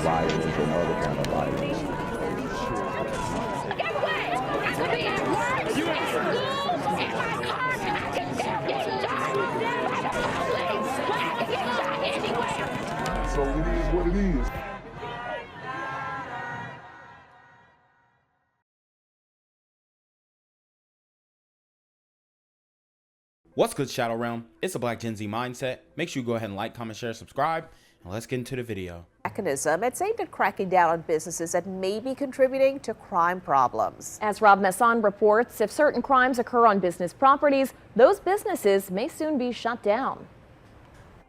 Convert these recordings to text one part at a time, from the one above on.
violence and other kind of violence. Get away! I could be at work, at school, in my car, and I can still get shot by the police. But I can get shot anywhere. So it is what it is. What's good, Shadow Realm? It's a Black Gen Z Mindset. Make sure you go ahead and like, comment, share, subscribe, and let's get into the video. Mechanism, it's aimed at cracking down on businesses that may be contributing to crime problems. As Rob Masson reports, if certain crimes occur on business properties, those businesses may soon be shut down.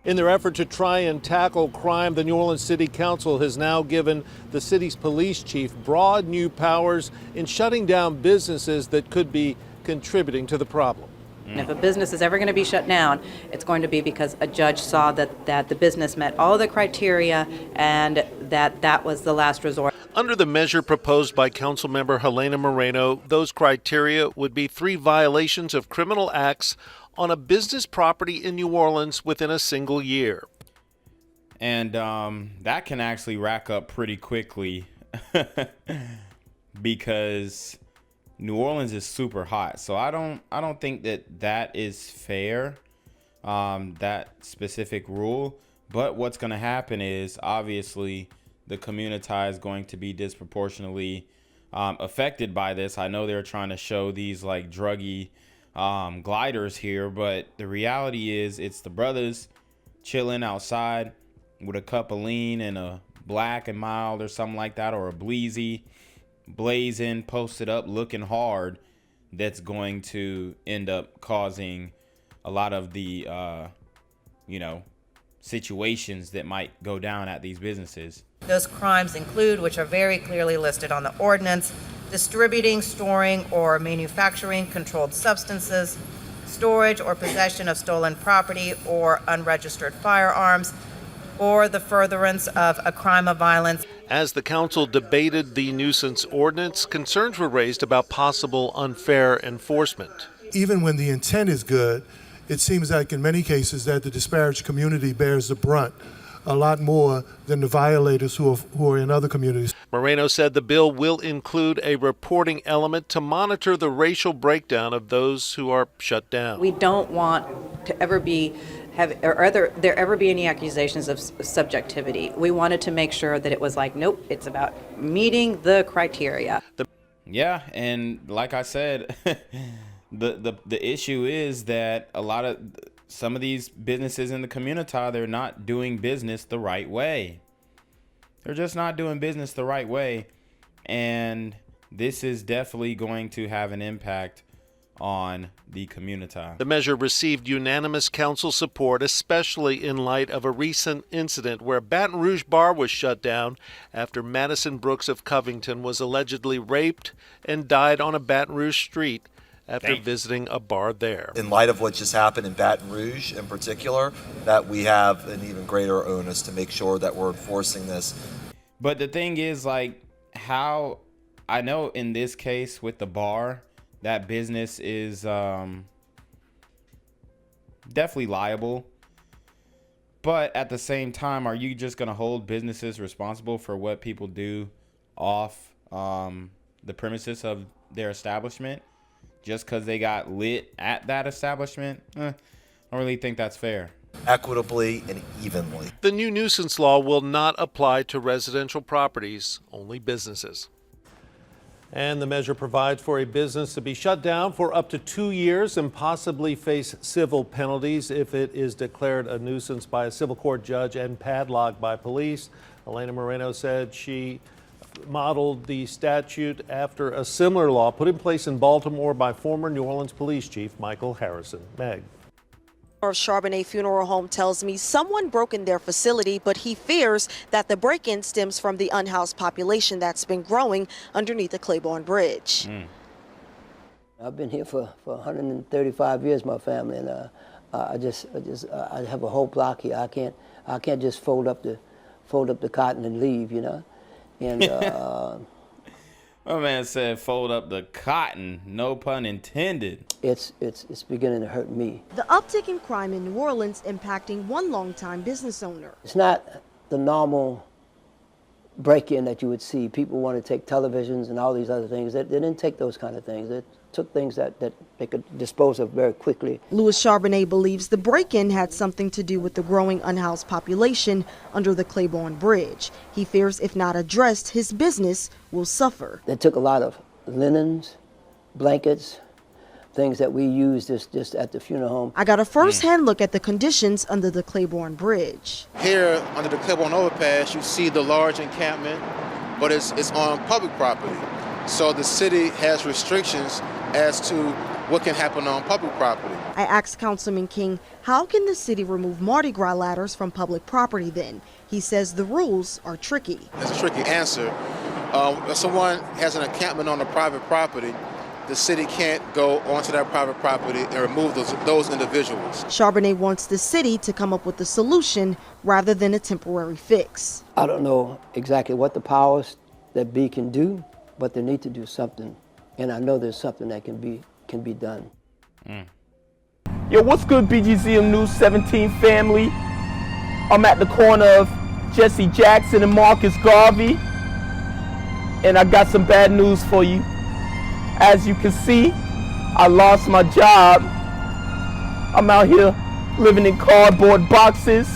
In their effort to try and tackle crime, the New Orleans City Council has now given the city's police chief broad new powers in shutting down businesses that could be contributing to the problem. And if a business is ever going to be shut down, it's going to be because a judge saw that the business met all the criteria and that was the last resort. Under the measure proposed by Councilmember Helena Moreno, those criteria would be 3 violations of criminal acts on a business property in New Orleans within a single year. And that can actually rack up pretty quickly because New Orleans is super hot. So I don't think that is fair, that specific rule. But what's going to happen is obviously the community is going to be disproportionately affected by this. I know they're trying to show these like druggy gliders here, but the reality is it's the brothers chilling outside with a cup of lean and a black and mild or something like that, or a bleezy, blazing, posted up, looking hard, that's going to end up causing a lot of the situations that might go down at these businesses. Those crimes include, which are very clearly listed on the ordinance, distributing, storing, or manufacturing controlled substances, storage or possession of stolen property or unregistered firearms, or the furtherance of a crime of violence. As the council debated the nuisance ordinance, concerns were raised about possible unfair enforcement. Even when the intent is good, it seems like in many cases that the disparaged community bears the brunt a lot more than the violators who are in other communities. Moreno said the bill will include a reporting element to monitor the racial breakdown of those who are shut down. We don't want to ever there ever be any accusations of subjectivity. We wanted to make sure that it was like, nope, it's about meeting the criteria. Yeah, and like I said, the issue is that some of these businesses in the community, they're not doing business the right way. They're just not doing business the right way, and this is definitely going to have an impact on the community. The measure received unanimous council support, especially in light of a recent incident where a Baton Rouge bar was shut down after Madison Brooks of Covington was allegedly raped and died on a Baton Rouge street after visiting a bar there. In light of what just happened in Baton Rouge in particular, that we have an even greater onus to make sure that we're enforcing this. But the thing is, like, how I know in this case with the bar, that business is definitely liable. But at the same time, are you just going to hold businesses responsible for what people do off the premises of their establishment just because they got lit at that establishment? I don't really think that's fair. Equitably and evenly. The new nuisance law will not apply to residential properties, only businesses. And the measure provides for a business to be shut down for up to 2 years and possibly face civil penalties if it is declared a nuisance by a civil court judge and padlocked by police. Helena Moreno said she modeled the statute after a similar law put in place in Baltimore by former New Orleans Police Chief Michael Harrison. Meg. Charbonnet Funeral Home tells me someone broke in their facility, but he fears that the break-in stems from the unhoused population that's been growing underneath the Claiborne Bridge. I've been here for 135 years, my family, and I have a whole block here. I can't just fold up the cotton and leave, you know. And my man said fold up the cotton, no pun intended. It's beginning to hurt me. The uptick in crime in New Orleans impacting one longtime business owner. It's not the normal break-in that you would see. People want to take televisions and all these other things. They didn't take those kind of things. They took things that they could dispose of very quickly. Louis Charbonnet believes the break-in had something to do with the growing unhoused population under the Claiborne Bridge. He fears if not addressed, his business will suffer. They took a lot of linens, blankets, things that we used just at the funeral home. I got a first-hand look at the conditions under the Claiborne Bridge. Here under the Claiborne overpass, you see the large encampment, but it's on public property. So the city has restrictions as to what can happen on public property. I asked Councilman King, how can the city remove Mardi Gras ladders from public property then? He says the rules are tricky. That's a tricky answer. If someone has an encampment on a private property, the city can't go onto that private property and remove those individuals. Charbonnet wants the city to come up with a solution rather than a temporary fix. I don't know exactly what the powers that be can do, but they need to do something. And I know there's something that can be done. Yo, what's good, BGZM News 17 family? I'm at the corner of Jesse Jackson and Marcus Garvey, and I got some bad news for you. As you can see, I lost my job. I'm out here living in cardboard boxes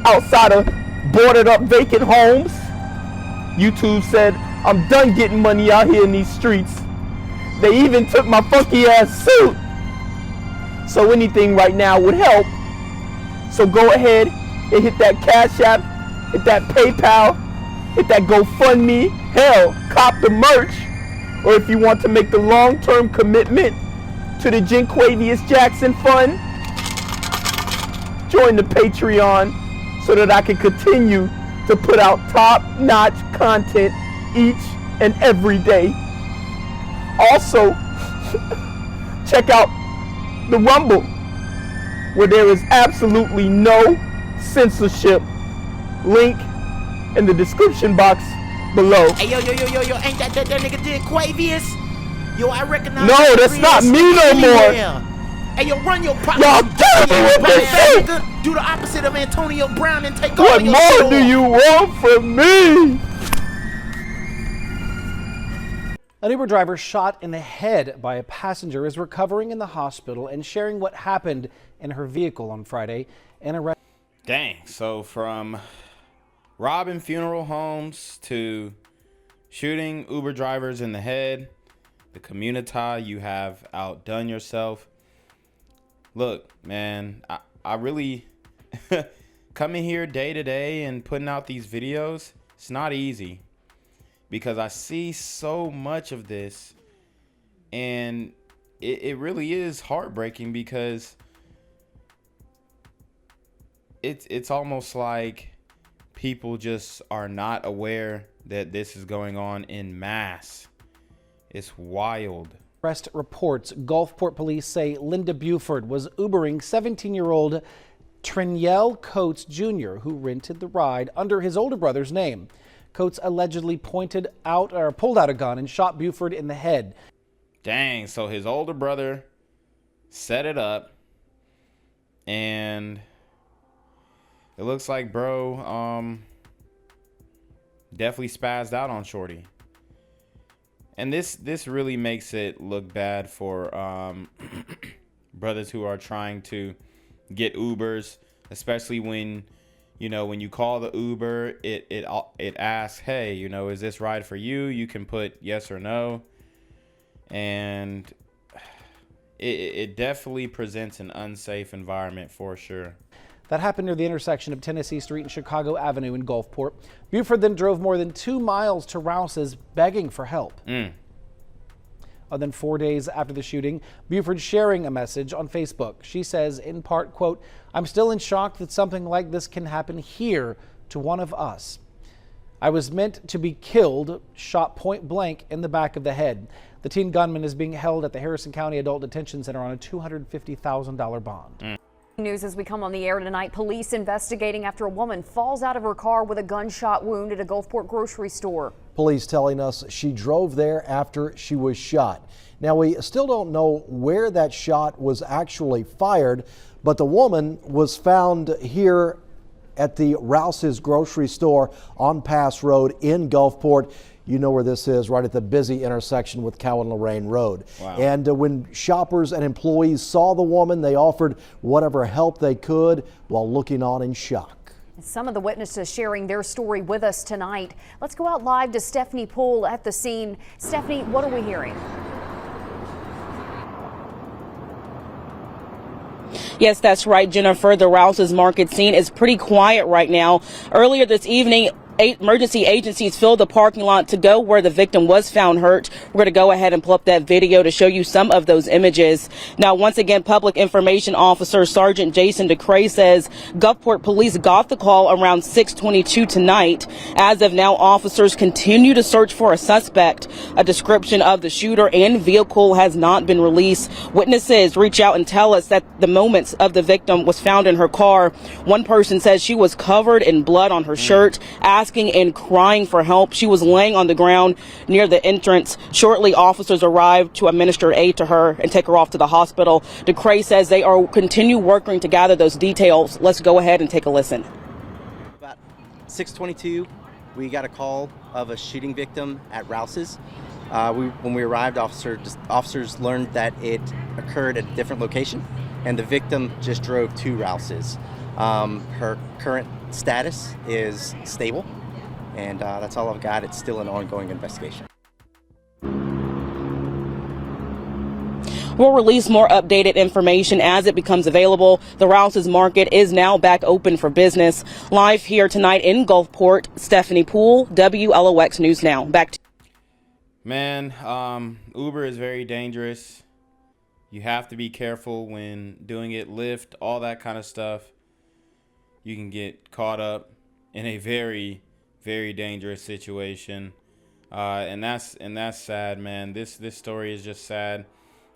outside of boarded up vacant homes. YouTube said I'm done getting money out here in these streets. They even took my funky ass suit. So anything right now would help. So go ahead and hit that Cash App, hit that PayPal, hit that GoFundMe. Hell, cop the merch. Or if you want to make the long-term commitment to the Jinquavius Jackson Fund, join the Patreon so that I can continue to put out top-notch content each and every day. Also, check out the Rumble, where there is absolutely no censorship. Link in the description box below. Hey, yo, ain't that nigga Jinquavius? Yo, I recognize. No, that's not me no more. Hey, yo, run your pop. Y'all get me with this shit. Do the opposite of Antonio Brown and take What all your more do you want from me? An Uber driver shot in the head by a passenger is recovering in the hospital and sharing what happened in her vehicle on Friday. Dang, so from robbing funeral homes to shooting Uber drivers in the head, the community, you have outdone yourself. Look, man, I really coming here day to day and putting out these videos, it's not easy because I see so much of this, and it really is heartbreaking because it's almost like people just are not aware that this is going on in mass. It's wild. Arrest reports Gulfport police say Linda Buford was Ubering 17-year-old Trinyell Coates Jr., who rented the ride under his older brother's name. Coates allegedly pulled out a gun and shot Buford in the head. Dang, so his older brother set it up, and it looks like bro definitely spazzed out on shorty. And this really makes it look bad for brothers who are trying to get Ubers, especially when, you know, when you call the Uber, it asks, hey, you know, is this ride for you? You can put yes or no. And it definitely presents an unsafe environment for sure. That happened near the intersection of Tennessee Street and Chicago Avenue in Gulfport. Buford then drove more than 2 miles to Rouse's begging for help. Then 4 days after the shooting, Buford sharing a message on Facebook. She says, in part, quote, "I'm still in shock that something like this can happen here to one of us. I was meant to be killed, shot point blank in the back of the head." The teen gunman is being held at the Harrison County Adult Detention Center on a $250,000 bond. News as we come on the air tonight. Police investigating after a woman falls out of her car with a gunshot wound at a Gulfport grocery store. Police telling us she drove there after she was shot. Now, we still don't know where that shot was actually fired, but the woman was found here at the Rouse's grocery store on Pass Road in Gulfport. You know where this is, right at the busy intersection with Cow and Lorraine Road. Wow. And when shoppers and employees saw the woman, they offered whatever help they could while looking on in shock. Some of the witnesses sharing their story with us tonight. Let's go out live to Stephanie Poole at the scene. Stephanie, what are we hearing? Yes, that's right, Jennifer. The Rouse's Market scene is pretty quiet right now. Earlier this evening, emergency agencies filled the parking lot to go where the victim was found hurt. We're going to go ahead and pull up that video to show you some of those images. Now, once again, Public Information Officer Sergeant Jason DeCray says Gulfport police got the call around 6:22 tonight. As of now, officers continue to search for a suspect. A description of the shooter and vehicle has not been released. Witnesses reach out and tell us that the moments of the victim was found in her car. One person says she was covered in blood on her shirt, asking and crying for help. She was laying on the ground near the entrance. Shortly, officers arrived to administer aid to her and take her off to the hospital. DeCray says they are continue working to gather those details. Let's go ahead and take a listen. About 6:22, we got a call of a shooting victim at Rouse's. When we arrived, officers learned that it occurred at a different location, and the victim just drove to Rouse's. Her current status is stable, and that's all I've got. It's still an ongoing investigation. We'll release more updated information as it becomes available. The Rouse's Market is now back open for business. Live here tonight in Gulfport, Stephanie Poole, WLOX News Now. Back to Man, Uber is very dangerous. You have to be careful when doing it. Lyft, all that kind of stuff. You can get caught up in a very, very dangerous situation, and that's sad, man. This story is just sad.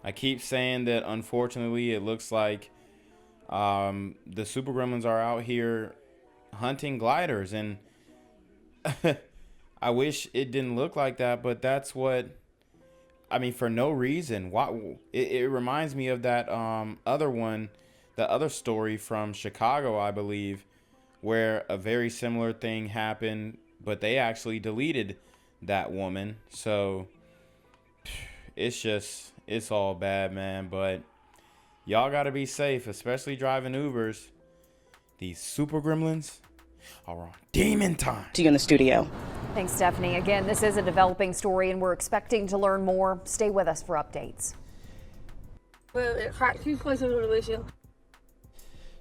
I keep saying that, unfortunately, it looks like the super gremlins are out here hunting gliders, and I wish it didn't look like that, but that's what I mean, for no reason. It reminds me of that other one. The other story from Chicago, I believe, where a very similar thing happened, but they actually deleted that woman. So it's all bad, man. But y'all got to be safe, especially driving Ubers. These super gremlins are on demon time. you in the studio. Thanks, Stephanie. Again, this is a developing story, and we're expecting to learn more. Stay with us for updates.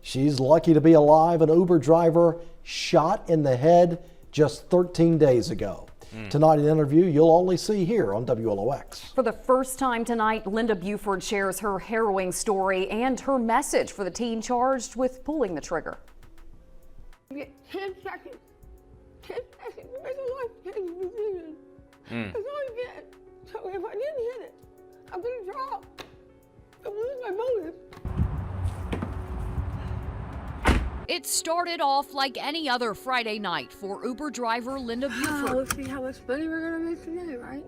She's lucky to be alive. An Uber driver shot in the head just 13 days ago. Tonight, an interview you'll only see here on WLOX. For the first time tonight, Linda Buford shares her harrowing story and her message for the teen charged with pulling the trigger. 10 seconds. 10 seconds to make a life-changing decision. That's all you get. So if I didn't hit it, I'm gonna drop. I'm lose my bonus. It started off like any other Friday night for Uber driver Linda Buford. Let's see how much money we're gonna make today, right?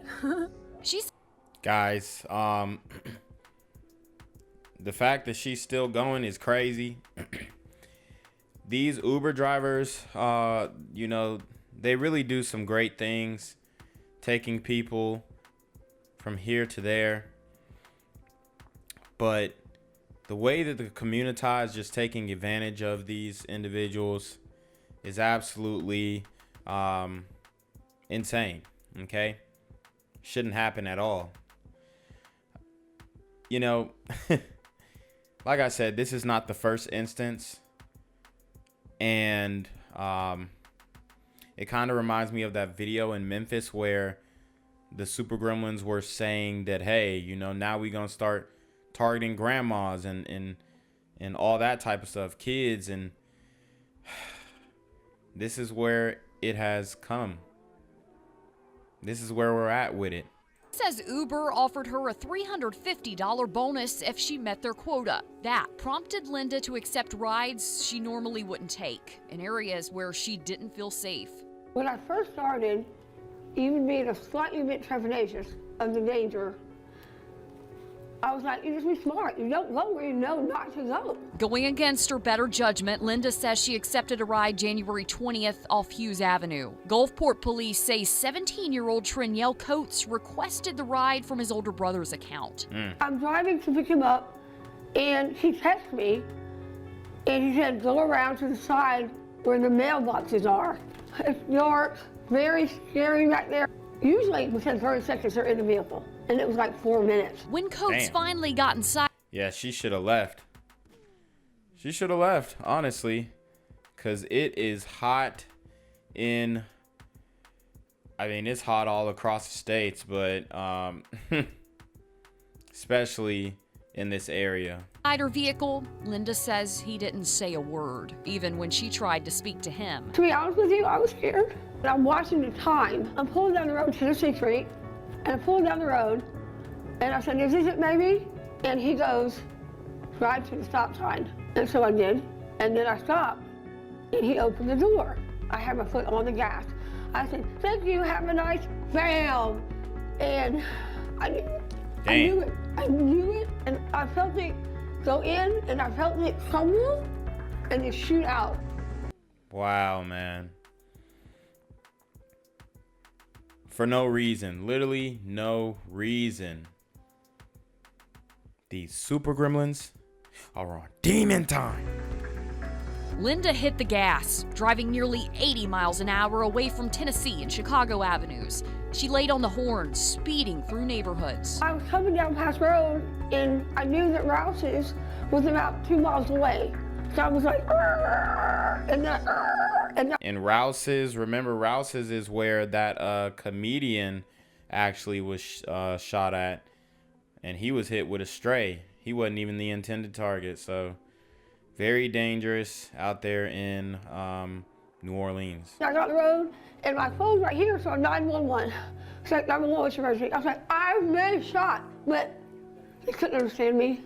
Guys, the fact that she's still going is crazy. These Uber drivers, you know, they really do some great things, taking people from here to there. But the way that the community is just taking advantage of these individuals is absolutely insane, okay? Shouldn't happen at all. You know, like I said, this is not the first instance. And it kind of reminds me of that video in Memphis where the super gremlins were saying that, hey, you know, now we're going to start targeting grandmas and all that type of stuff, kids. And this is where it has come. This is where we're at with it. Says Uber offered her a $350 bonus if she met their quota. That prompted Linda to accept rides she normally wouldn't take in areas where she didn't feel safe. When I first started, even being a slightly bit trepidatious of the danger, I was like, you just be smart. You don't go where you know not to go. Going against her better judgment, Linda says she accepted a ride January 20th off Hughes Avenue. Gulfport police say 17-year-old Trinyell Coates requested the ride from his older brother's account. I'm driving to pick him up, and he texted me, and he said, go around to the side where the mailboxes are. It's dark, very scary back there. Usually within 30 seconds they're in the vehicle, and it was like 4 minutes. When Coates Damn. finally got inside, Yeah, she should have left. She should have left, honestly, because it is hot in, I mean, it's hot all across the states, but especially in this area. her vehicle, Linda says he didn't say a word, even when she tried to speak to him. To be honest with you, I was scared. I'm watching the time. I'm pulling down the road, Tennessee Street, and I'm pulling down the road, and I said, is this it, maybe? And he goes, drive to the stop sign. And so I did, and then I stopped, and he opened the door. I had my foot on the gas. I said, thank you, have a nice, bam! And I knew it. I knew it. I knew it, and I felt it go in, and I felt it crumble, and it shoot out. Wow, man. For no reason. Literally no reason. These super gremlins are on demon time. Linda hit the gas, driving nearly 80 miles an hour away from Tennessee and Chicago avenues. She laid on the horn, speeding through neighborhoods. I was coming down Pass Road, and I knew that Rouse's was about 2 miles away. So I was like, And Rouse's, remember Rouse's is where that comedian actually was shot at, and he was hit with a stray. He wasn't even the intended target, so very dangerous out there in New Orleans. I got on the road, and my phone's right here, so 911. It's like 911, what's your emergency? I was like, I've been shot, but they couldn't understand me.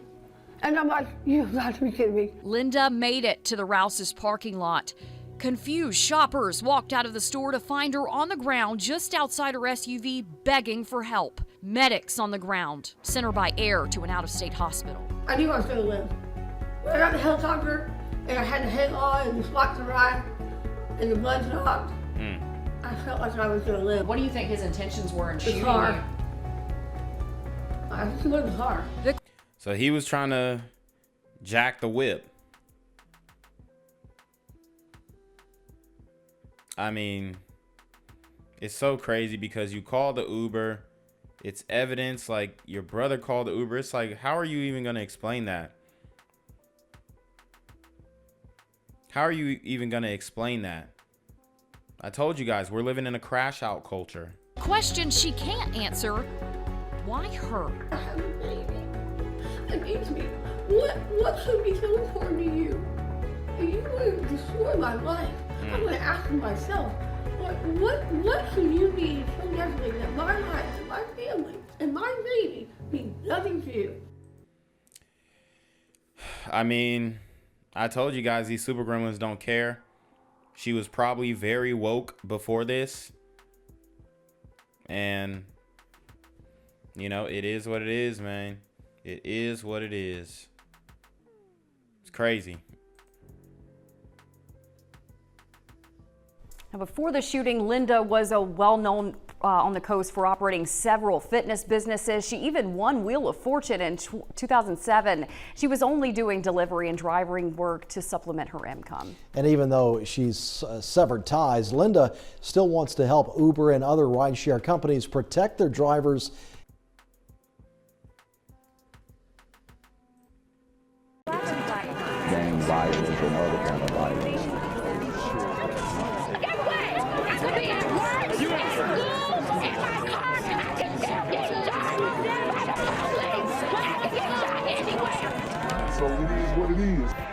And I'm like, you've got to be kidding me. Linda made it to the Rouse's parking lot. Confused shoppers walked out of the store to find her on the ground just outside her SUV, begging for help. Medics on the ground sent her by air to an out-of-state hospital. I knew I was going to live. When I got the helicopter, and I had the head on, and the spots arrived, and the blood stopped, I felt like I was going to live. What do you think his intentions were in shooting you? I just was the car. So he was trying to jack the whip. I mean, it's so crazy because you call the Uber. It's evidence, like your brother called the Uber. It's like, how are you even going to explain that? How are you even going to explain that? I told you guys, we're living in a crash out culture. Question she can't answer, why her? I have a baby. It means me. What should be so important to you? You want to destroy my life. I'm going to ask myself, what should you mean so desperately that my life and my family and my baby mean nothing to you? I mean, I told you guys these super gremlins don't care. She was probably very woke before this. And, you know, it is what it is, man. It is what it is. It's crazy. Now, before the shooting, Linda was a well-known on the coast for operating several fitness businesses. She even won Wheel of Fortune in 2007. She was only doing delivery and driving work to supplement her income. And even though she's severed ties, Linda still wants to help Uber and other rideshare companies protect their drivers. Gang violence and other kind of violence. So it is what it is.